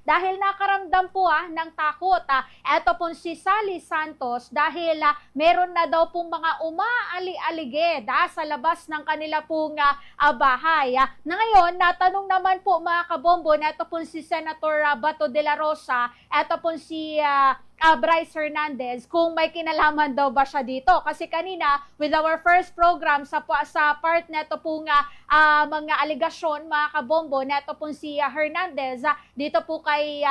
dahil nakaramdam po ng takot. Ito po si Sally Santos dahil meron na daw pong mga umaali-aligid sa labas ng kanila pong bahay. Na ngayon, natanong naman po mga kabombo na ito po si Senator Bato de la Rosa, ito po si Bryce Hernandez kung may kinalaman daw ba siya dito. Kasi kanina, with our first program sa part na ito pong mga aligasyon, mga kabombo, na ito pong si Hernandez, dito po kay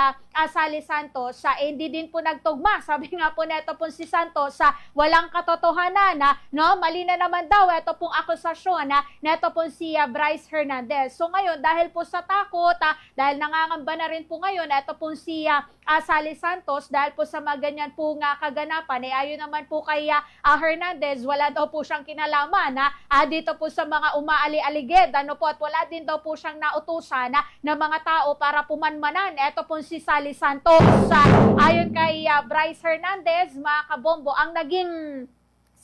Sally Santos, hindi din po nagtugma. Sabi nga po na ito pong si Santos, walang katotohanan, no? Mali na naman daw ito pong akusasyon na ito pong si Bryce Hernandez. So ngayon, dahil po sa takot, dahil nangangamba na rin po ngayon, ito pong si Sally Santos, dahil po sa mga ganyan po kaganapan, ayon naman po kay Hernandez, wala daw po siyang kinalaman dito po sa mga umaali-aligid, at wala din daw po siyang nautusan na mga tao para pumanmanan. Ito po si Sally Santos. Ayon kay Bryce Hernandez, mga kabombo, ang naging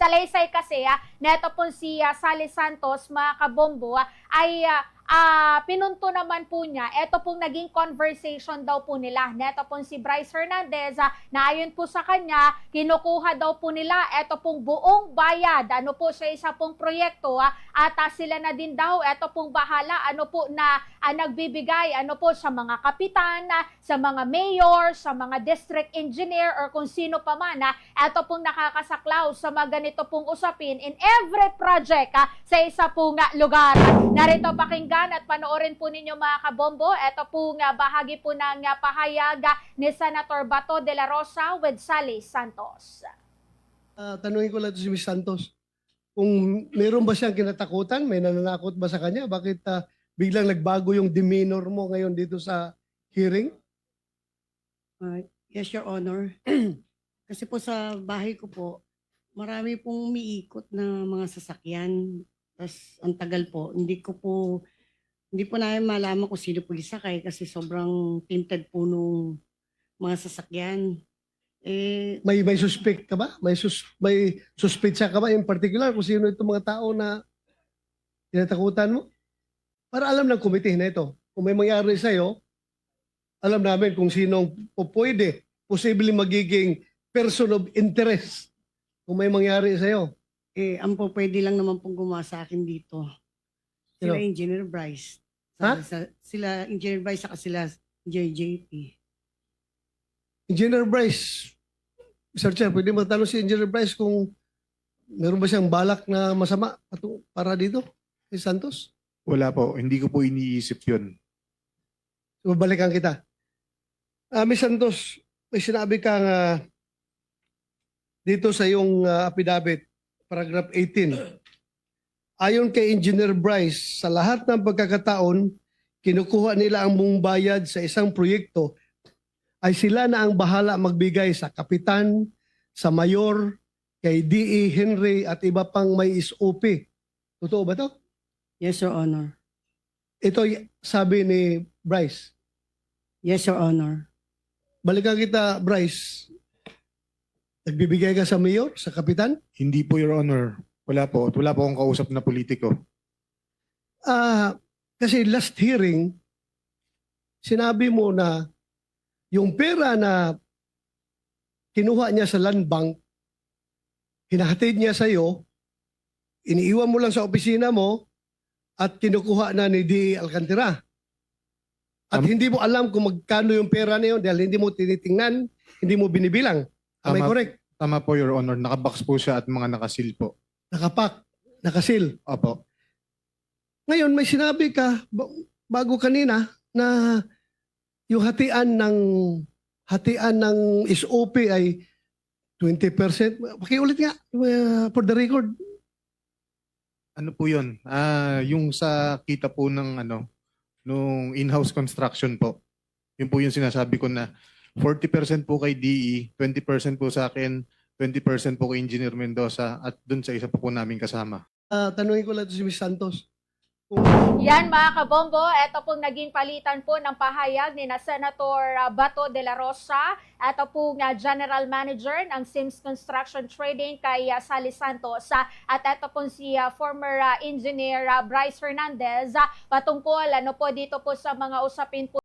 salaysay kasi na ito po si Sally Santos, mga kabombo, ay pinunto naman po niya, ito pong naging conversation daw po nila. Neto pong si Bryce Hernandez, na ayon po sa kanya, kinukuha daw po nila ito pong buong bayad, sa isa pong proyekto, at sila na din daw, ito pong bahala, na nagbibigay, sa mga kapitan, sa mga mayor, sa mga district engineer, or kung sino pa man, ito pong nakakasaklaw sa mga ganito pong usapin in every project sa isa pong lugar. Narito pakinggan at panoorin po ninyo, mga kabombo. Ito po bahagi po ng pahayag ni Senator Bato de la Rosa with Sally Santos. Tanungin ko lang ito si Ms. Santos. Kung meron ba siyang kinatakutan, may nananakot ba sa kanya? Bakit biglang nagbago yung demeanor mo ngayon dito sa hearing? Yes, Your Honor. Kasi po sa bahay ko po, marami pong umiikot na mga sasakyan. Tapos ang tagal po, hindi po namin malaman kung sino po isakay kasi sobrang tinted po nung mga sasakyan. May suspect ka ba? May suspetsa ka ba in particular kung sino itong mga tao na tinatakutan mo? Para alam ng komite na ito. Kung may mangyari sa'yo, alam namin kung sinong pwede, posibleng magiging person of interest kung may mangyari sa'yo. Ang po pwede lang naman pong gumawa sa akin dito. Sila Sino? Engineer Bryce. Ha? Sila Engineer Bryce saka sila JJP. Engineer Bryce, Mr. Chair, pwede matanong si Engineer Bryce kung meron ba siyang balak na masama para dito kay Santos? Wala po. Hindi ko po iniisip yun. So, balikan kita. Ms. Santos, may sinabi kang dito sa iyong affidavit, paragraph 18. Ayon kay Engineer Bryce, sa lahat ng pagkakataon, kinukuha nila ang buong bayad sa isang proyekto ay sila na ang bahala magbigay sa kapitan, sa mayor, kay D.E. Henry at iba pang may SOP. Totoo ba to? Yes, Your Honor. Ito sabi ni Bryce. Yes, Your Honor. Balikan kita, Bryce. Nagbibigay ka sa mayor, sa kapitan? Hindi po, Your Honor. Wala po. At wala po akong kausap na politiko. Kasi last hearing, sinabi mo na yung pera na kinuha niya sa land bank, hinahatid niya sa iyo, iniiwan mo lang sa opisina mo at kinukuha na ni D. Alcantara. At hindi mo alam kung magkano yung pera na yun dahil hindi mo tinitingnan, hindi mo binibilang. Am I correct? Tama po, Your Honor. Nakabox po siya at mga nakasil po. Nakapak, nakasil. Opo. Ngayon, may sinabi ka bago kanina na yung hatian ng SOP ay 20%. Pakiulit nga for the record. Ano po yun? Yung sa kita po ng nung in-house construction po. Yun po yung sinasabi ko na 40% po kay DE, 20% po sa akin, 20% po kay Engineer Mendoza at dun sa isa po namin kasama. Tanungin ko lang ito si Ms. Santos. Yan, mga kabombo, ito pong naging palitan po ng pahayag ni na Senator Bato de la Rosa. Ito pong General Manager ng Sims Construction Trading kay Sally Santos. At ito pong si former engineer Bryce Hernandez patungkol po dito po sa mga usapin po